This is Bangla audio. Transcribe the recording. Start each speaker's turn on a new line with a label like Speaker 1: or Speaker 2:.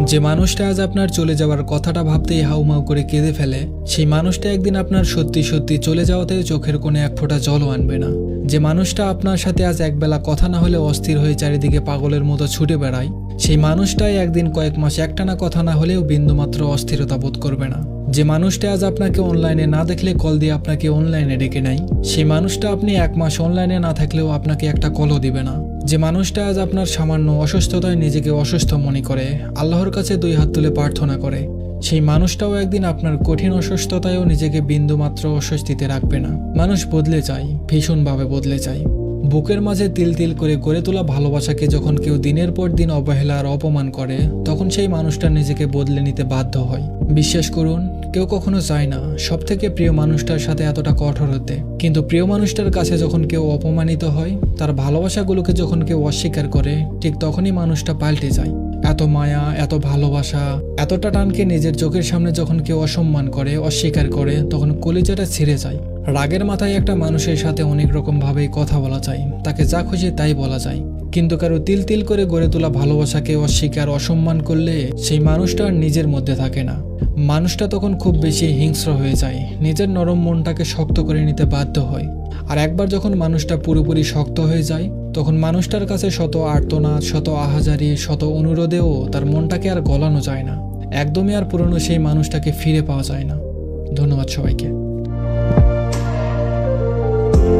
Speaker 1: যে মানুষটা আজ আপনার চলে যাওয়ার কথাটা ভাবতেই হাউমাউ করে কেঁদে ফেলে, সেই মানুষটা একদিন আপনার সত্যি সত্যি চলে যাওয়াতেও চোখের কোণে এক ফোঁটা জলও আনবে না। যে মানুষটা আপনার সাথে আজ একবেলা কথা না হলে অস্থির হয়ে চারিদিকে পাগলের মতো ছুটে বেড়ায়, সেই মানুষটাই একদিন কয়েক মাস একটানা কথা না হলেও বিন্দুমাত্র অস্থিরতা বোধ করবে না। যে মানুষটা আজ আপনাকে অনলাইনে না দেখলে কল দিয়ে আপনাকে অনলাইনে ডেকে নেয়, সেই মানুষটা আপনি এক মাস অনলাইনে না থাকলেও আপনাকে একটা কলও দিবে না। যে মানুষটা আজ আপনার সামান্য অসুস্থতায় নিজেকে অসুস্থ মনে করে আল্লাহর কাছে দুই হাত তুলে প্রার্থনা করে, সেই মানুষটাও একদিন আপনার কঠিন অসুস্থতায়ও নিজেকে বিন্দুমাত্র অস্বস্তিতে রাখবে না। মানুষ বদলে যায়, ভীষণভাবে বদলে যায়। বুকের মাঝে তিল তিল করে গড়ে তোলা ভালোবাসাকে যখন কেউ দিনের পর দিন অবহেলা আর অপমান করে, তখন সেই মানুষটা নিজেকে বদলে নিতে বাধ্য হয়। বিশ্বাস করুন, কেউ কখনো চায় না সব থেকে প্রিয় মানুষটার সাথে এতটা কঠোর হতে, কিন্তু প্রিয় মানুষটার কাছে যখন কেউ অপমানিত হয়, তার ভালোবাসাগুলোকে যখন কেউ অস্বীকার করে, ঠিক তখনই মানুষটা পাল্টে যায়। এত মায়া, এত ভালোবাসা, এতটা টানকে নিজের চোখের সামনে যখন কেউ অসম্মান করে, অস্বীকার করে, তখন কলিজাটা ছিঁড়ে যায়। রাগের মাথায় একটা মানুষের সাথে অনেক রকম ভাবেই কথা বলা যায়, তাকে যা খুশি তাই বলা যায়, কিন্তু কারো তিল তিল করে গড়ে তোলা ভালোবাসাকে অস্বীকার, অসম্মান করলে সেই মানুষটা আর নিজের মধ্যে থাকে না। মানুষটা তখন খুব বেশি হিংস্র হয়ে যায়, নিজের নরম মনটাকে শক্ত করে নিতে বাধ্য হয়। আর একবার যখন মানুষটা পুরোপুরি শক্ত হয়ে যায়, তখন মানুষটার কাছে শত আর্তনাদ, শত আহাজারি, শত অনুরোধেও তার মনটাকে আর গলানো যায় না। একদমই আর পুরনো সেই মানুষটাকে ফিরে পাওয়া যায় না। ধন্যবাদ সবাইকে।